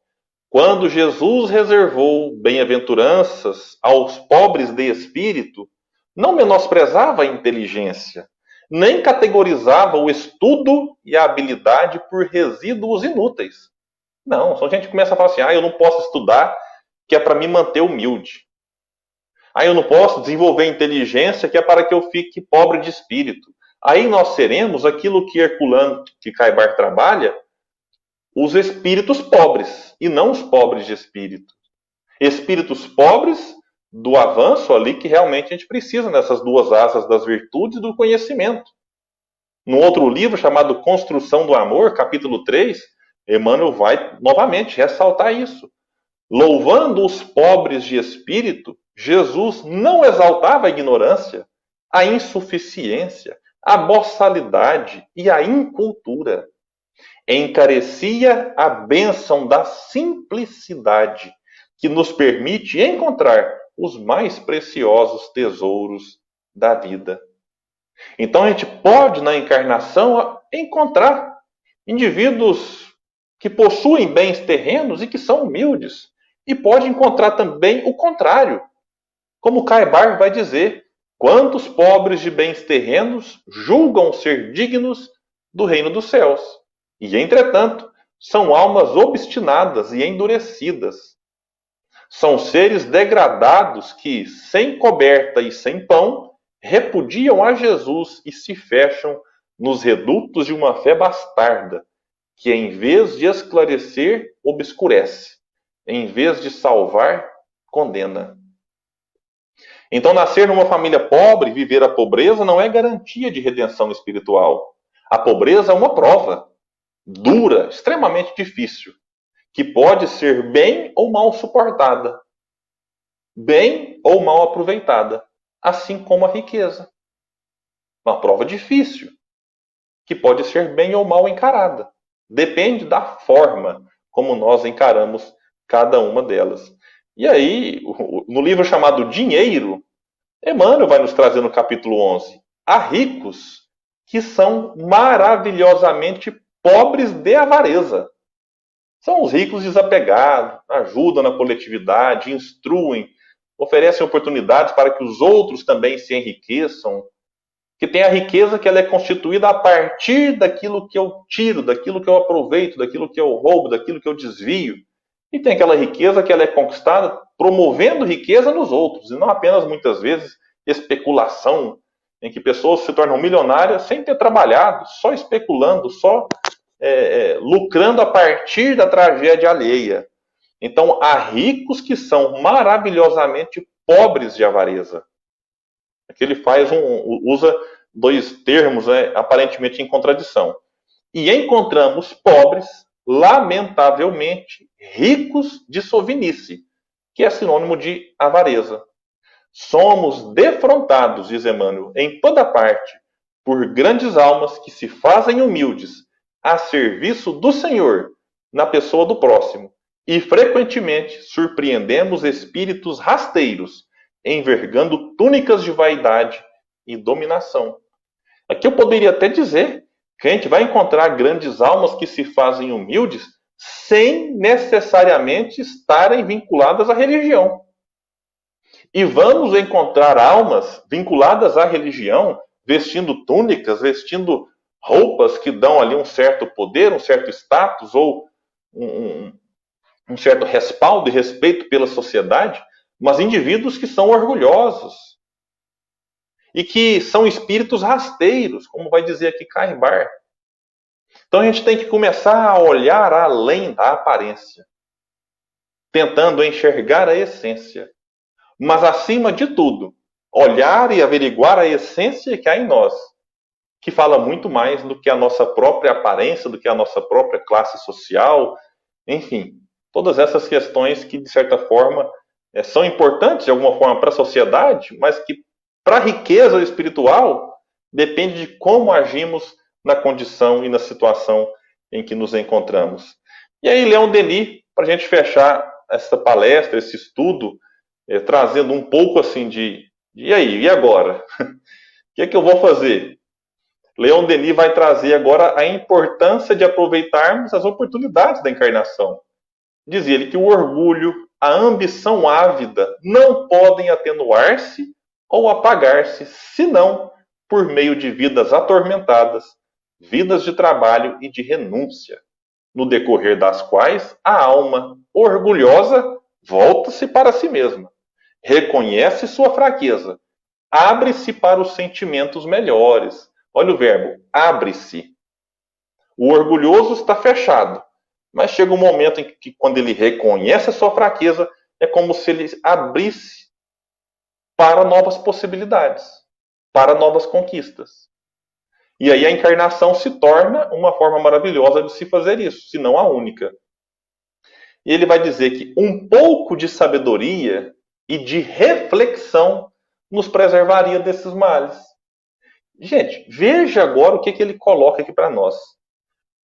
quando Jesus reservou bem-aventuranças aos pobres de espírito, não menosprezava a inteligência, nem categorizava o estudo e a habilidade por resíduos inúteis. Não, só a gente começa a falar assim, eu não posso estudar, que é para me manter humilde. Eu não posso desenvolver inteligência, que é para que eu fique pobre de espírito. Aí nós seremos aquilo que Herculano, que Caibar trabalha, os espíritos pobres, e não os pobres de espírito. Espíritos pobres do avanço ali que realmente a gente precisa nessas duas asas das virtudes e do conhecimento. No outro livro chamado Construção do Amor, capítulo 3, Emmanuel vai novamente ressaltar isso. Louvando os pobres de espírito, Jesus não exaltava a ignorância, a insuficiência, a boçalidade e a incultura. Encarecia a bênção da simplicidade, que nos permite encontrar os mais preciosos tesouros da vida. Então a gente pode, na encarnação, encontrar indivíduos que possuem bens terrenos e que são humildes. E pode encontrar também o contrário. Como Caibar vai dizer, quantos pobres de bens terrenos julgam ser dignos do reino dos céus? E, entretanto, são almas obstinadas e endurecidas. São seres degradados que, sem coberta e sem pão, repudiam a Jesus e se fecham nos redutos de uma fé bastarda, que em vez de esclarecer, obscurece, em vez de salvar, condena. Então, nascer numa família pobre, viver a pobreza, não é garantia de redenção espiritual. A pobreza é uma prova dura, extremamente difícil, que pode ser bem ou mal suportada, bem ou mal aproveitada, assim como a riqueza. Uma prova difícil, que pode ser bem ou mal encarada. Depende da forma como nós encaramos cada uma delas. E aí, no livro chamado Dinheiro, Emmanuel vai nos trazer no capítulo 11, há ricos que são maravilhosamente pobres de avareza. São os ricos desapegados, ajudam na coletividade, instruem, oferecem oportunidades para que os outros também se enriqueçam, que tem a riqueza que ela é constituída a partir daquilo que eu tiro, daquilo que eu aproveito, daquilo que eu roubo, daquilo que eu desvio. E tem aquela riqueza que ela é conquistada promovendo riqueza nos outros, e não apenas, muitas vezes, especulação, em que pessoas se tornam milionárias sem ter trabalhado, só especulando, só lucrando a partir da tragédia alheia. Então, há ricos que são maravilhosamente pobres de avareza. Aqui ele usa dois termos aparentemente em contradição. E encontramos pobres, lamentavelmente, ricos de sovinice, que é sinônimo de avareza. Somos defrontados, diz Emmanuel, em toda parte, por grandes almas que se fazem humildes a serviço do Senhor, na pessoa do próximo, e frequentemente surpreendemos espíritos rasteiros, envergando túnicas de vaidade e dominação. Aqui eu poderia até dizer que a gente vai encontrar grandes almas que se fazem humildes sem necessariamente estarem vinculadas à religião. E vamos encontrar almas vinculadas à religião, vestindo túnicas, vestindo roupas que dão ali um certo poder, um certo status ou um certo respaldo e respeito pela sociedade, mas indivíduos que são orgulhosos e que são espíritos rasteiros, como vai dizer aqui Caibar. Então a gente tem que começar a olhar além da aparência, tentando enxergar a essência. Mas acima de tudo, olhar e averiguar a essência que há em nós, que fala muito mais do que a nossa própria aparência, do que a nossa própria classe social, enfim, todas essas questões que, de certa forma, são importantes de alguma forma para a sociedade, mas que para a riqueza espiritual depende de como agimos na condição e na situação em que nos encontramos. E aí, Leon Denis, para a gente fechar essa palestra, esse estudo trazendo um pouco assim e aí, e agora? O que é que eu vou fazer? Leon Denis vai trazer agora a importância de aproveitarmos as oportunidades da encarnação. Dizia ele que o orgulho, a ambição ávida não podem atenuar-se ou apagar-se, senão por meio de vidas atormentadas, vidas de trabalho e de renúncia, no decorrer das quais a alma orgulhosa volta-se para si mesma, reconhece sua fraqueza, abre-se para os sentimentos melhores. Olha o verbo, abre-se. O orgulhoso está fechado, mas chega um momento em que, quando ele reconhece a sua fraqueza, é como se ele abrisse para novas possibilidades, para novas conquistas. E aí a encarnação se torna uma forma maravilhosa de se fazer isso, se não a única. E ele vai dizer que um pouco de sabedoria e de reflexão nos preservaria desses males. Gente, veja agora o que ele coloca aqui para nós.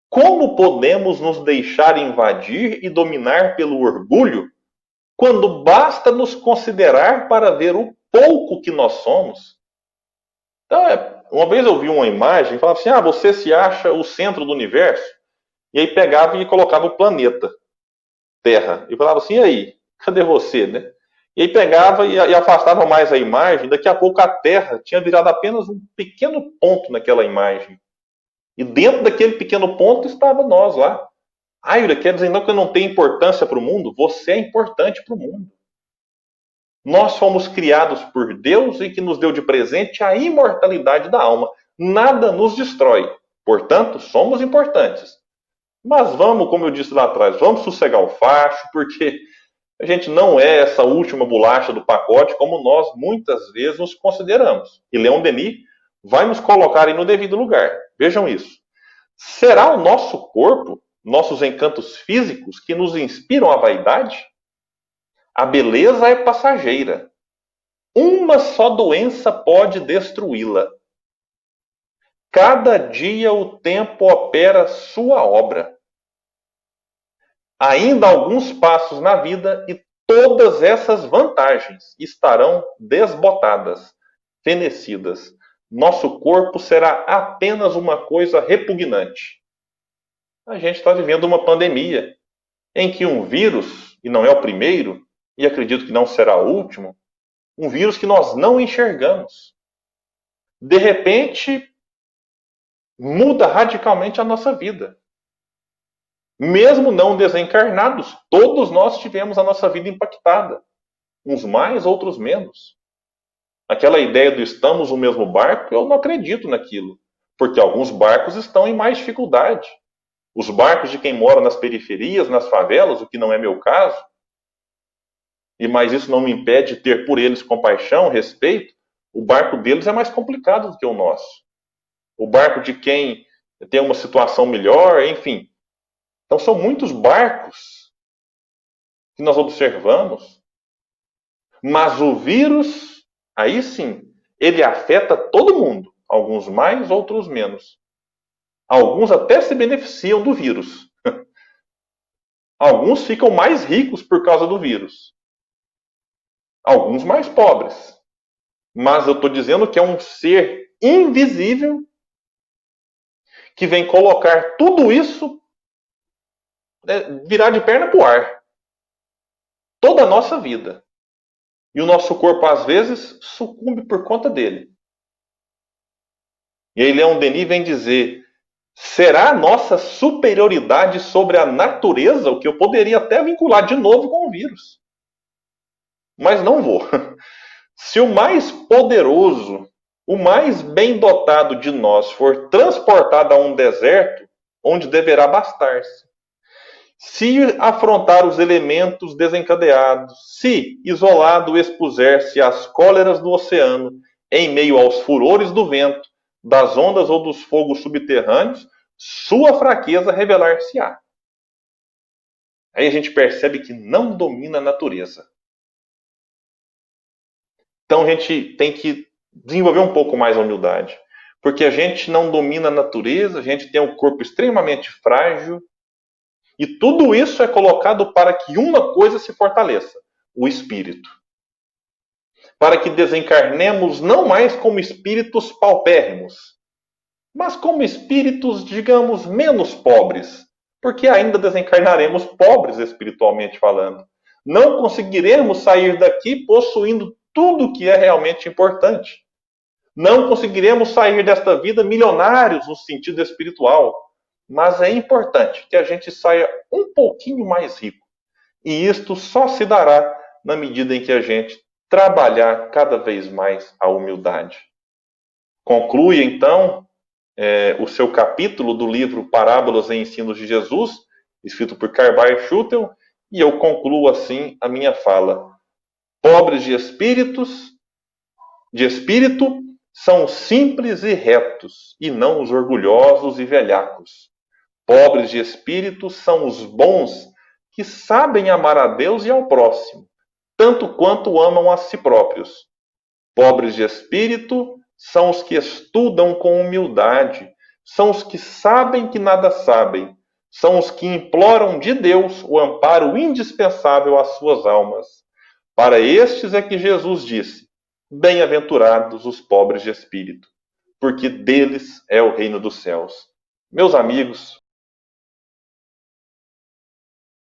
Como podemos nos deixar invadir e dominar pelo orgulho, quando basta nos considerar para ver o pouco que nós somos? Então, uma vez eu vi uma imagem, falava assim, você se acha o centro do universo? E aí pegava e colocava o planeta Terra. E falava assim, e aí, cadê você, né? E aí pegava e afastava mais a imagem, daqui a pouco a Terra tinha virado apenas um pequeno ponto naquela imagem. E dentro daquele pequeno ponto estava nós lá. Yura, quer dizer então que eu não tenho importância para o mundo? Você é importante para o mundo. Nós fomos criados por Deus e que nos deu de presente a imortalidade da alma. Nada nos destrói. Portanto, somos importantes. Mas vamos, como eu disse lá atrás, vamos sossegar o facho, porque a gente não é essa última bolacha do pacote como nós muitas vezes nos consideramos. E Leon Denis vai nos colocar aí no devido lugar. Vejam isso. Será o nosso corpo, nossos encantos físicos, que nos inspiram a vaidade? A beleza é passageira. Uma só doença pode destruí-la. Cada dia o tempo opera sua obra. Ainda alguns passos na vida e todas essas vantagens estarão desbotadas, fenecidas. Nosso corpo será apenas uma coisa repugnante. A gente está vivendo uma pandemia em que um vírus, e não é o primeiro, e acredito que não será o último, um vírus que nós não enxergamos, de repente muda radicalmente a nossa vida. Mesmo não desencarnados, todos nós tivemos a nossa vida impactada. Uns mais, outros menos. Aquela ideia do estamos no mesmo barco, eu não acredito naquilo. Porque alguns barcos estão em mais dificuldade. Os barcos de quem mora nas periferias, nas favelas, o que não é meu caso, mas isso não me impede de ter por eles compaixão, respeito, o barco deles é mais complicado do que o nosso. O barco de quem tem uma situação melhor, enfim. Então são muitos barcos que nós observamos, mas o vírus, aí sim, ele afeta todo mundo, alguns mais, outros menos. Alguns até se beneficiam do vírus. Alguns ficam mais ricos por causa do vírus. Alguns mais pobres. Mas eu estou dizendo que é um ser invisível que vem colocar tudo isso, virar de perna para o ar. Toda a nossa vida. E o nosso corpo, às vezes, sucumbe por conta dele. E aí Leon Denis vem dizer, será a nossa superioridade sobre a natureza, o que eu poderia até vincular de novo com o vírus. Mas não vou. Se o mais poderoso, o mais bem dotado de nós for transportado a um deserto, onde deverá bastar-se. Se afrontar os elementos desencadeados, se, isolado, expuser-se às cóleras do oceano, em meio aos furores do vento, das ondas ou dos fogos subterrâneos, sua fraqueza revelar-se-á. Aí a gente percebe que não domina a natureza. Então a gente tem que desenvolver um pouco mais a humildade. Porque a gente não domina a natureza, a gente tem um corpo extremamente frágil. E tudo isso é colocado para que uma coisa se fortaleça: o espírito. para que desencarnemos não mais como espíritos paupérrimos, mas como espíritos, digamos, menos pobres, porque ainda desencarnaremos pobres espiritualmente falando. Não conseguiremos sair daqui possuindo tudo que é realmente importante. Não conseguiremos sair desta vida milionários no sentido espiritual, mas é importante que a gente saia um pouquinho mais rico. E isto só se dará na medida em que a gente trabalhar cada vez mais a humildade. Conclui então o seu capítulo do livro Parábolas e Ensinos de Jesus, escrito por Carbar Schutel, e eu concluo assim a minha fala. Pobres de espírito, são os simples e retos, e não os orgulhosos e velhacos. Pobres de espírito são os bons que sabem amar a Deus e ao próximo, tanto quanto amam a si próprios. Pobres de espírito são os que estudam com humildade, são os que sabem que nada sabem, são os que imploram de Deus o amparo indispensável às suas almas. Para estes é que Jesus disse: bem-aventurados os pobres de espírito, porque deles é o reino dos céus. Meus amigos,